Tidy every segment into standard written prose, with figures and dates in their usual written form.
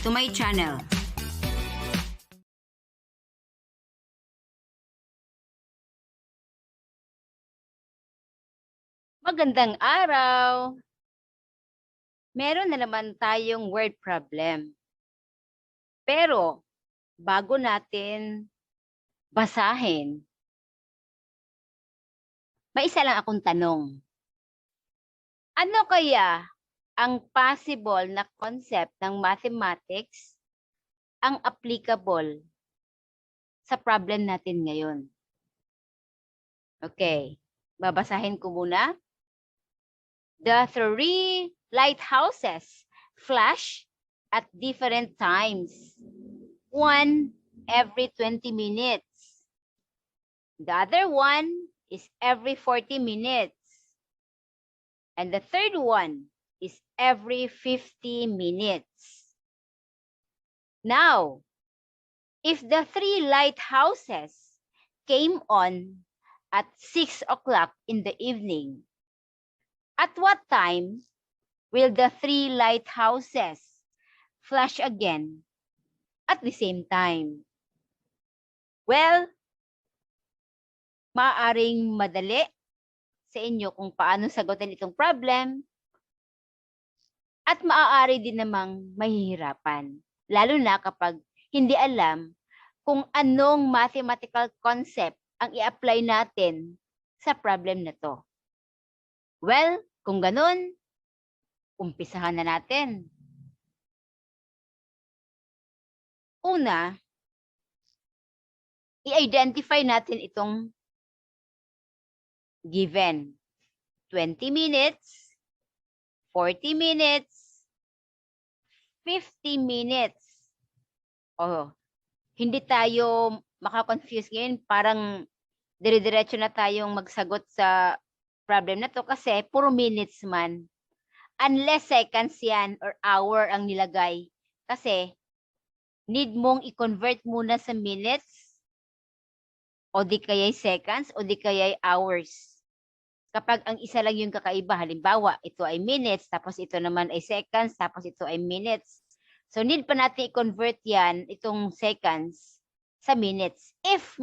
to my channel. Magandang araw! Meron na naman tayong word problem. Pero, bago natin basahin, may isa lang akong tanong. Ano kaya ang possible na concept ng mathematics ang applicable sa problem natin ngayon? Okay, babasahin ko muna. The 3 lighthouses flash at different times. One every 20 minutes. The other one is every 40 minutes. And the third one is every 50 minutes. Now, if the 3 lighthouses came on at 6 o'clock in the evening, at what time will the 3 lighthouses flash again at the same time? Well, maaaring madali sa inyo kung paano sagutin itong problem at maaari din namang mahihirapan, lalo na kapag hindi alam kung anong mathematical concept ang i-apply natin sa problem na to. Well, kung ganun, umpisahan na natin. Una, i-identify natin itong given. 20 minutes, 40 minutes, 50 minutes. Oh, hindi tayo makakonfuse ngayon. Parang dire-diretso na tayong magsagot sa problem na to kasi puro minutes man. Unless seconds yan or hour ang nilagay. Kasi need mong i-convert muna sa minutes o di kaya'y seconds o di kaya'y hours. Kapag ang isa lang yung kakaiba, halimbawa, ito ay minutes, tapos ito naman ay seconds, tapos ito ay minutes. So need pa natin i-convert yan, itong seconds, sa minutes. If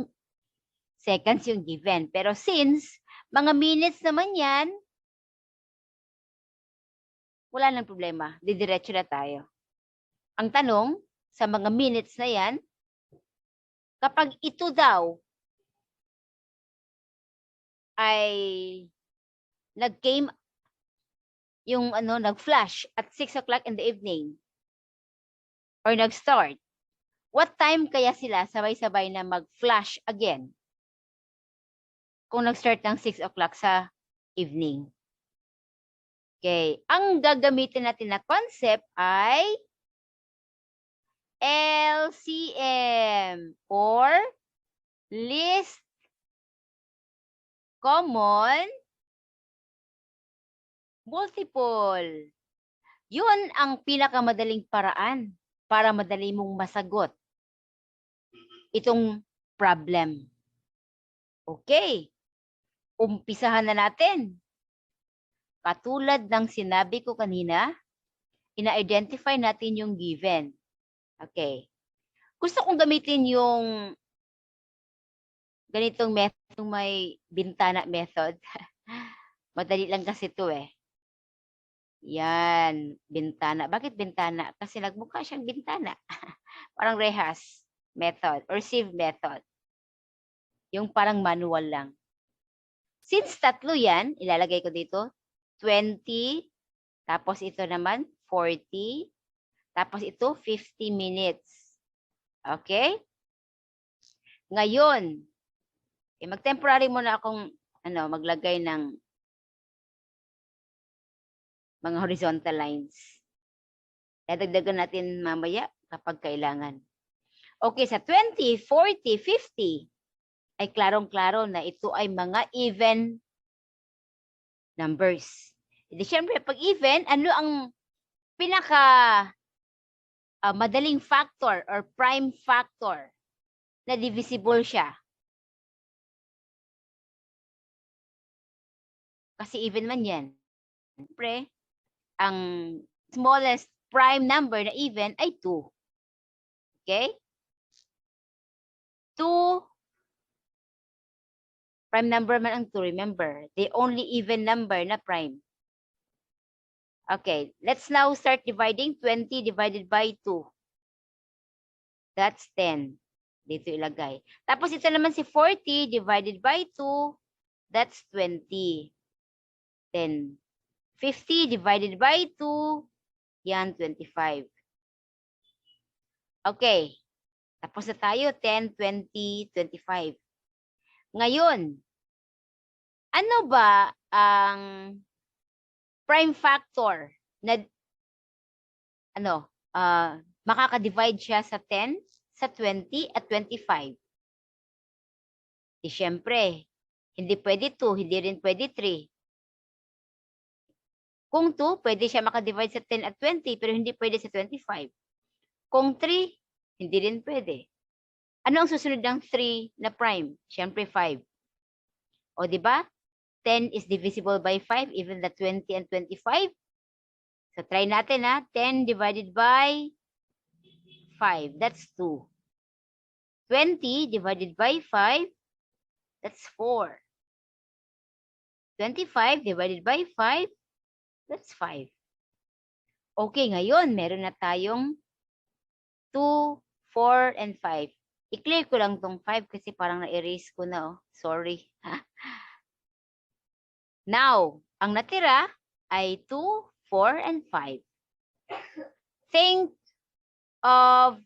seconds yung given. Pero since mga minutes naman yan, wala nang problema. Didiretso na tayo. Ang tanong, sa mga minutes na yan, kapag ito daw ay nag-came yung nag-flash at 6 o'clock in the evening or nag-start, what time kaya sila sabay-sabay na mag-flash again kung nag-start ng 6 o'clock sa evening? Okay. Ang gagamitin natin na concept ay LCM or least common multiple. Yun ang pinakamadaling paraan para madali mong masagot itong problem. Okay. Umpisahan na natin. Katulad ng sinabi ko kanina, ina-identify natin yung given. Okay. Gusto kong gamitin yung ganitong method, yung may bintana method. Madali lang kasi ito eh. Yan, bintana. Bakit bintana? Kasi nagmukha siyang bintana. Parang rehas method or sieve method. Yung parang manual lang. Since tatlo yan, ilalagay ko dito, 20, tapos ito naman, 40, tapos ito, 50 minutes. Okay? Ngayon, mag-temporary muna akong maglagay ng mga horizontal lines. Dadagdagan natin mamaya kapag kailangan. Okay, sa 20, 40, 50, ay klarong-klaro na ito ay mga even numbers. Hindi, syempre, pag even, ano ang pinaka madaling factor or prime factor na divisible siya? Kasi even man yan. Syempre, ang smallest prime number na even ay 2. Okay? 2, prime number man ang 2, remember. The only even number na prime. Okay, let's now start dividing. 20 divided by 2. That's 10. Dito ilagay. Tapos ito naman si 40 divided by 2. That's 20. Then 50 divided by 2. Yan, 25. Okay. Tapos na tayo. 10, 20, 25. Ngayon, ano ba ang prime factor na makaka-divide siya sa 10, sa 20, at 25? Di syempre, hindi pwede 2, hindi rin pwede 3. Kung 2, pwede siya makadivide sa 10 at 20, pero hindi pwede sa 25. Kung 3, hindi rin pwede. Ano ang susunod ng 3 na prime? Siyempre 5. O di ba? 10 is divisible by 5, even the 20 and 25. So try natin ha. 10 divided by 5, that's 2. 20 divided by 5, that's 4. 25 divided by 5, that's 5. Okay, ngayon, meron na tayong 2, 4, and 5. I-clear ko lang tong 5 kasi parang na-erase ko na. Oh. Sorry. Now, ang natira ay 2, 4, and 5. Think of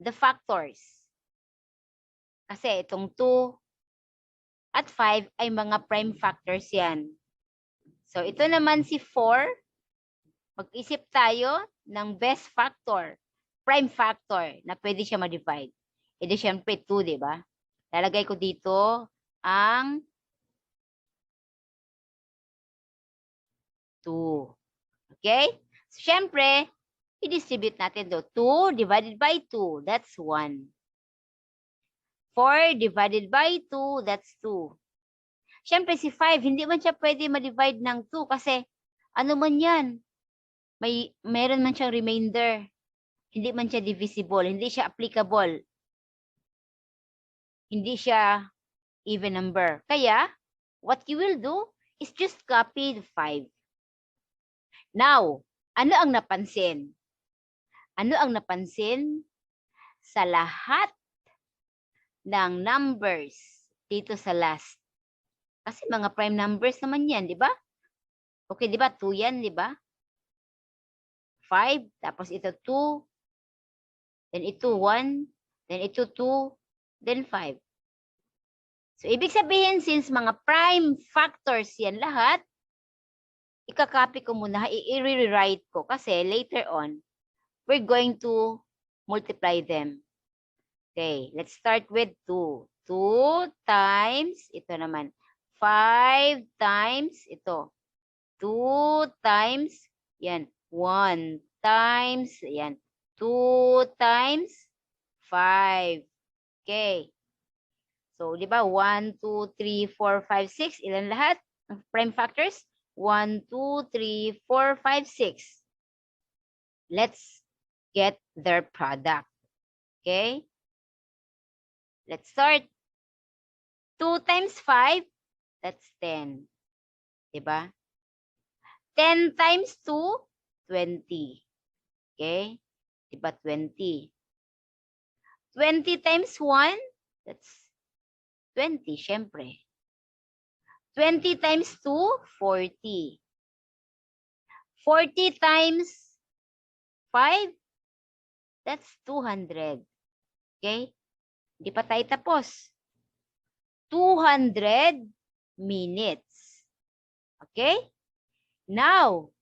the factors. Kasi itong 2 at 5 ay mga prime factors yan. So, ito naman si 4. Mag-isip tayo ng best factor, prime factor, na pwede siya ma-divide. E di syempre 2, di ba? Lalagay ko dito ang 2. Okay? So, syempre, i-distribute natin to. 2 divided by 2, that's 1. 4 divided by 2, that's 2. Syempre, si 5, hindi man siya pwede ma-divide ng 2 kasi ano man yan, meron man siyang remainder. Hindi man siya divisible, hindi siya applicable. Hindi siya even number. Kaya, what you will do is just copy the 5. Now, ano ang napansin? Ano ang napansin sa lahat ng numbers dito sa last? Kasi mga prime numbers naman yan, di ba? Okay, di ba? 2 yan, di ba? 5, tapos ito 2, then ito 1, then ito 2, then 5. So, ibig sabihin, since mga prime factors yan lahat, ikakopy ko muna, i-rewrite ko kasi later on, we're going to multiply them. Okay, let's start with 2. 2 times, ito naman, 5 times, ito. 2 times, yan, 1 times, yan, 2 times 5. Okay. So, di ba, 1, 2, 3, 4, 5, 6. Ilan lahat? Prime factors? 1, 2, 3, 4, 5, 6. Let's get their product. Okay? Let's start. 2 times 5, that's 10. Diba? 10 times 2, 20. Okay? Diba 20? 20 times 1, that's 20, syempre. 20 times 2, 40. 40 times 5, that's 200. Okay? Hindi pa tayo tapos. 200 minutes. Okay? Now,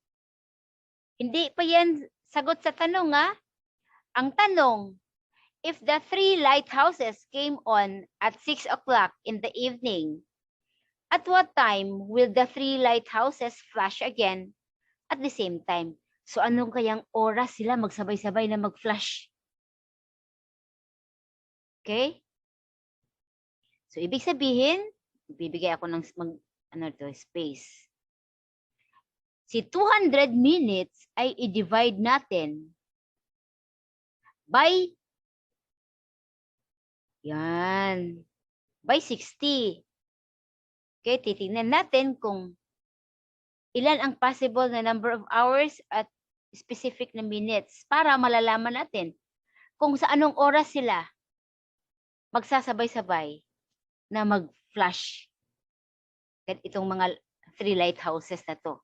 hindi pa yan sagot sa tanong, ha? Ang tanong, if the 3 lighthouses came on at 6 o'clock in the evening, at what time will the 3 lighthouses flash again at the same time? So, anong kayang oras sila magsabay-sabay na mag-flash? Okay? So, ibig sabihin, bibigay ako ng space. Si 200 minutes ay i-divide natin by, yan, by 60. Okay, titingnan natin kung ilan ang possible na number of hours at specific na minutes para malalaman natin kung sa anong oras sila magsasabay-sabay na mag-flash. Itong mga 3 lighthouses na to.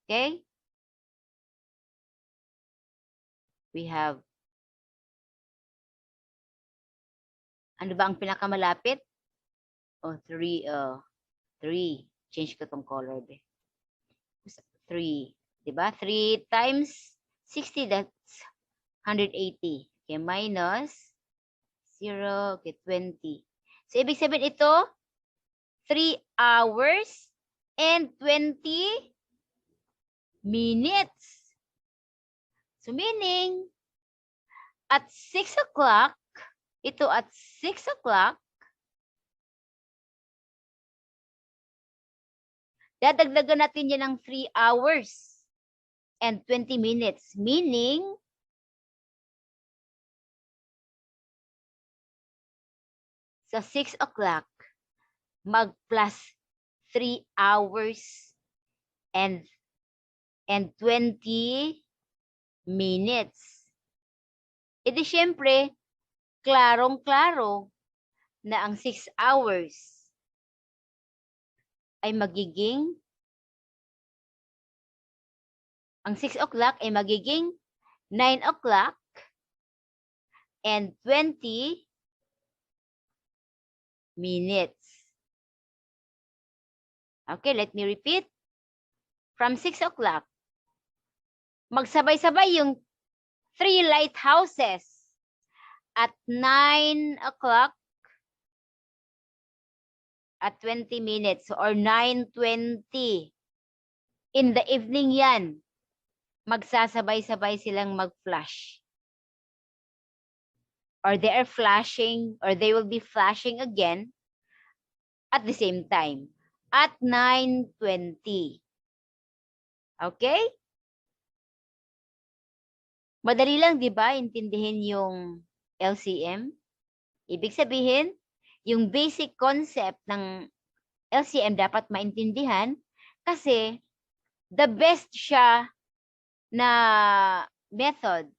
Okay? We have, ano ba ang pinakamalapit? Oh, 3. 3. Change ko tong color. 3. Diba? 3 times 60, that's 180. Okay, minus 0, okay, 20. So, ibig sabihin ito, 3 hours and 20 minutes. So, meaning, at 6 o'clock, ito at 6 o'clock, dadagdagan natin yan ng 3 hours and 20 minutes. Meaning, sa 6 o'clock, mag-plus 3 hours and 20 minutes. E di syempre, klarong-klaro na ang 6 hours ay magiging, ang 6 o'clock ay magiging 9 o'clock and 20 minutes. Okay, let me repeat. From 6 o'clock, magsabay-sabay yung 3 lighthouses at 9 o'clock at 20 minutes or 9:20. In the evening yan, magsasabay-sabay silang mag-flash. Or they are flashing, or they will be flashing again at the same time at 9:20. Okay? Madali lang, di ba? Intindihin yung LCM. Ibig sabihin, yung basic concept ng LCM dapat maintindihan kasi the best siya na method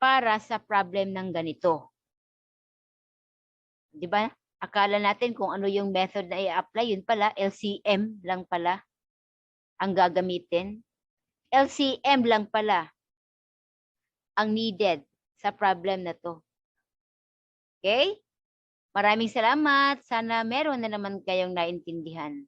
para sa problem ng ganito. Di ba? Akala natin kung ano yung method na i-apply, yun pala, LCM lang pala ang gagamitin. LCM lang pala ang needed sa problem na to. Okay? Maraming salamat. Sana meron na naman kayong naintindihan.